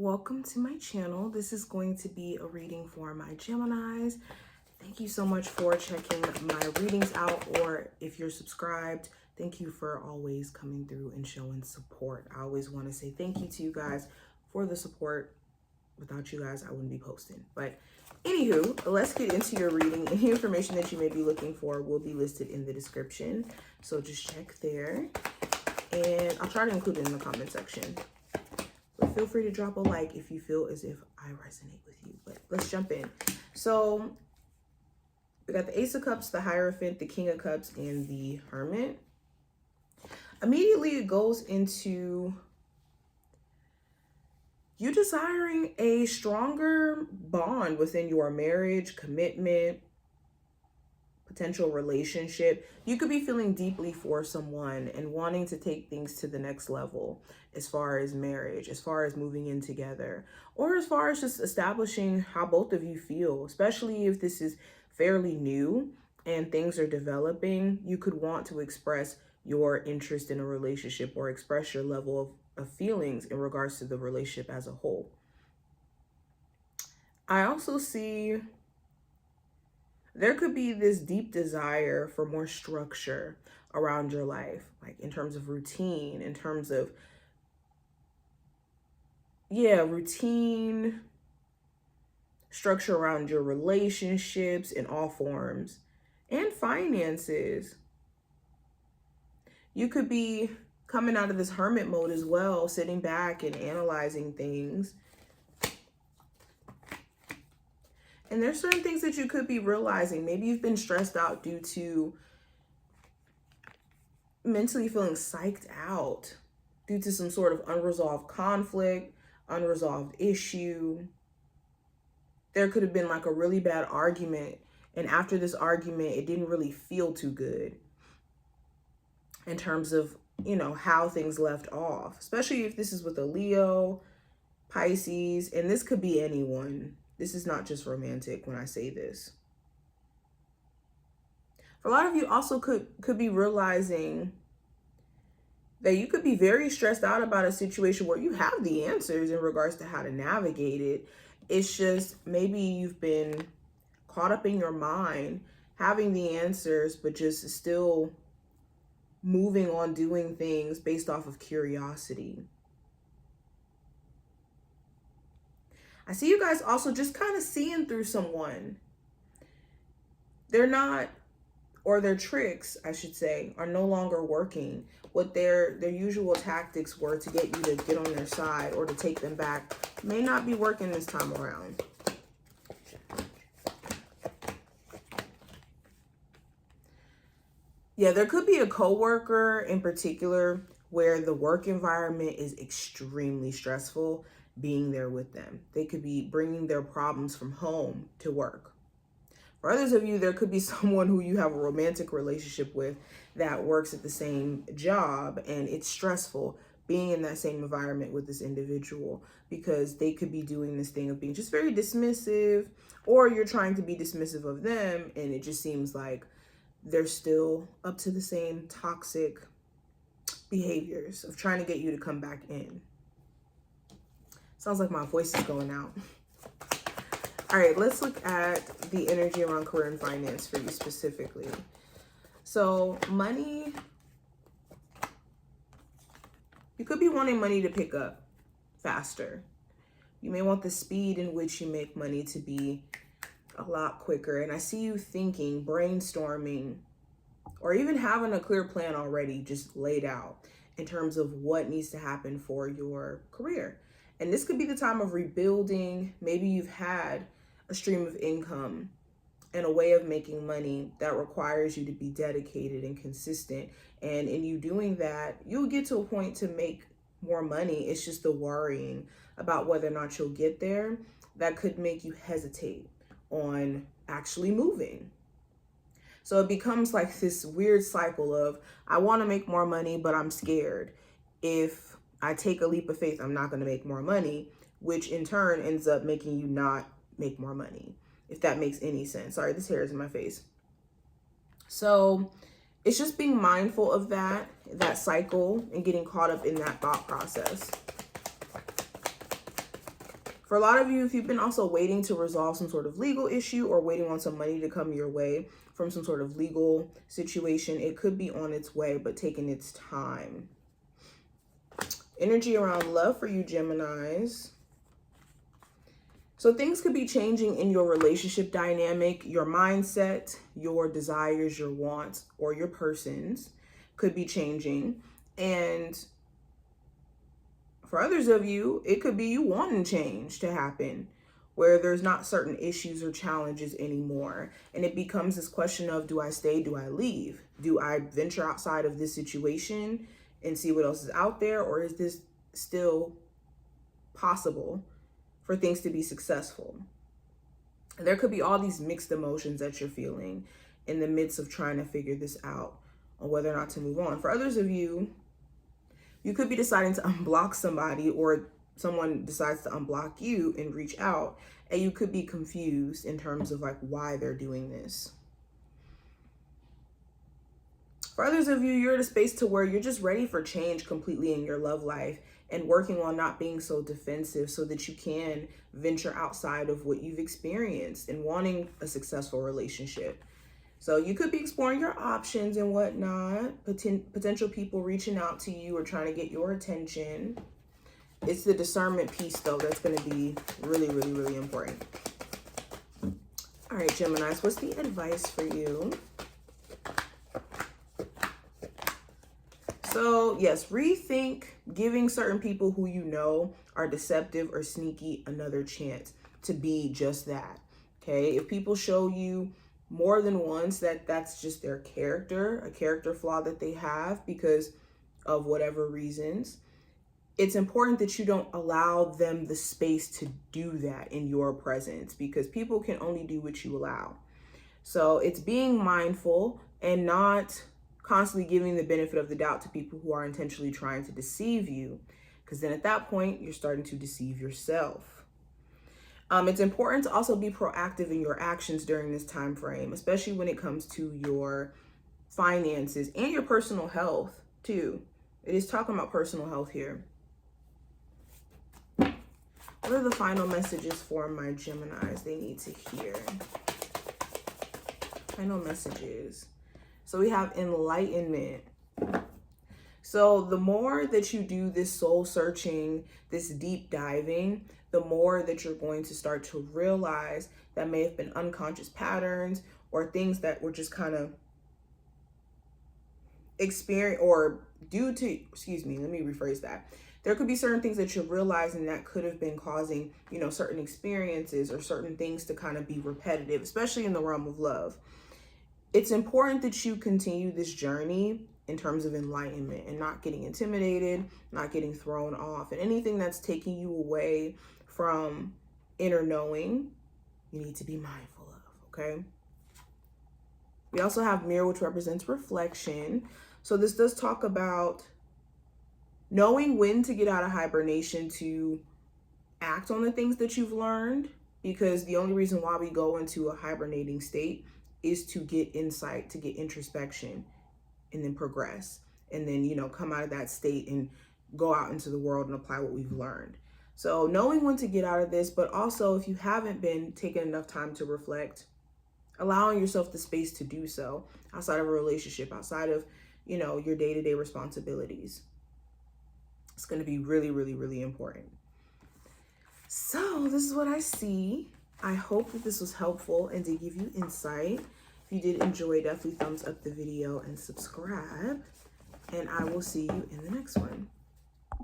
Welcome to my channel. This is going to be a reading for my Geminis. Thank you so much for checking my readings out, or if you're subscribed, thank you for always coming through and showing support. I always want to say thank you to you guys for the support. Without you guys, I wouldn't be posting. But anywho, let's get into your reading. Any information that you may be looking for will be listed in the description, so just check there. And I'll try to include it in the comment section. But feel free to drop a like if you feel as if I resonate with you. But let's jump in. So we got the Ace of Cups, the Hierophant, the King of Cups, and the Hermit. Immediately it goes into you desiring a stronger bond within your marriage, commitment, potential relationship. You could be feeling deeply for someone and wanting to take things to the next level as far as marriage, as far as moving in together, or as far as just establishing how both of you feel, especially if this is fairly new and things are developing. You could want to express your interest in a relationship or express your level of feelings in regards to the relationship as a whole. I also see there could be this deep desire for more structure around your life, like in terms of routine, in terms of, routine, structure around your relationships in all forms, and finances. You could be coming out of this hermit mode as well, sitting back and analyzing things. And there's certain things that you could be realizing. Maybe you've been stressed out due to mentally feeling psyched out due to some sort of unresolved conflict, unresolved issue. There could have been like a really bad argument, and after this argument, it didn't really feel too good in terms of, how things left off, especially if this is with a Leo, Pisces, and this could be anyone. This is not just romantic when I say this. For a lot of you also could be realizing that you could be very stressed out about a situation where you have the answers in regards to how to navigate it. It's just maybe you've been caught up in your mind having the answers, but just still moving on doing things based off of curiosity. I see you guys also just kind of seeing through someone. They're not, or their tricks, I should say, are no longer working. What their usual tactics were to get you to get on their side or to take them back may not be working this time around. Yeah, there could be a coworker in particular where the work environment is extremely stressful being there with them. They could be bringing their problems from home to work. For others of you, there could be someone who you have a romantic relationship with that works at the same job, and it's stressful being in that same environment with this individual because they could be doing this thing of being just very dismissive, or you're trying to be dismissive of them, and it just seems like they're still up to the same toxic behaviors of trying to get you to come back in. Sounds like my voice is going out. All right, let's look at the energy around career and finance for you specifically. So money, you could be wanting money to pick up faster. You may want the speed in which you make money to be a lot quicker. And I see you thinking, brainstorming, or even having a clear plan already just laid out in terms of what needs to happen for your career. And this could be the time of rebuilding. Maybe you've had a stream of income and a way of making money that requires you to be dedicated and consistent. And in you doing that, you'll get to a point to make more money. It's just the worrying about whether or not you'll get there that could make you hesitate on actually moving. So it becomes like this weird cycle of, I want to make more money, but I'm scared. If I take a leap of faith, I'm not going to make more money, which in turn ends up making you not make more money, if that makes any sense. Sorry, this hair is in my face. So it's just being mindful of that cycle and getting caught up in that thought process. For a lot of you, if you've been also waiting to resolve some sort of legal issue or waiting on some money to come your way from some sort of legal situation, it could be on its way, but taking its time. Energy around love for you, Geminis. So things could be changing in your relationship dynamic, your mindset, your desires, your wants, or your persons could be changing. And for others of you, it could be you wanting change to happen where there's not certain issues or challenges anymore. And it becomes this question of, do I stay? Do I leave? Do I venture outside of this situation and see what else is out there? Or is this still possible for things to be successful? There could be all these mixed emotions that you're feeling in the midst of trying to figure this out on whether or not to move on. For others of you, you could be deciding to unblock somebody, or someone decides to unblock you and reach out, and you could be confused in terms of like why they're doing this. For others of you, you're at a space to where you're just ready for change completely in your love life and working on not being so defensive so that you can venture outside of what you've experienced and wanting a successful relationship. So you could be exploring your options and whatnot, potential people reaching out to you or trying to get your attention. It's the discernment piece, though, that's going to be really, really, really important. All right, Geminis, what's the advice for you? So, yes, rethink giving certain people who you know are deceptive or sneaky another chance to be just that, okay? If people show you more than once that that's just their character, a character flaw that they have because of whatever reasons, it's important that you don't allow them the space to do that in your presence, because people can only do what you allow. So it's being mindful and not constantly giving the benefit of the doubt to people who are intentionally trying to deceive you, because then at that point, you're starting to deceive yourself. It's important to also be proactive in your actions during this time frame, especially when it comes to your finances and your personal health too. It is talking about personal health here. What are the final messages for my Geminis they need to hear? Final messages. So we have enlightenment. So the more that you do this soul searching, this deep diving, the more that you're going to start to realize that may have been unconscious patterns or things that were just kind of experience or due to, let me rephrase that. There could be certain things that you're realizing that could have been causing, certain experiences or certain things to kind of be repetitive, especially in the realm of love. It's important that you continue this journey in terms of enlightenment and not getting intimidated, not getting thrown off, and anything that's taking you away from inner knowing, you need to be mindful of, okay? We also have mirror, which represents reflection. So this does talk about knowing when to get out of hibernation to act on the things that you've learned, because the only reason why we go into a hibernating state is to get insight, to get introspection, and then progress, and then, come out of that state and go out into the world and apply what we've learned. So knowing when to get out of this, but also if you haven't been taking enough time to reflect, allowing yourself the space to do so outside of a relationship, outside of, your day-to-day responsibilities. It's going to be really, really, really important. So this is what I see. I hope that this was helpful and did give you insight. If you did enjoy, definitely thumbs up the video and subscribe. And I will see you in the next one.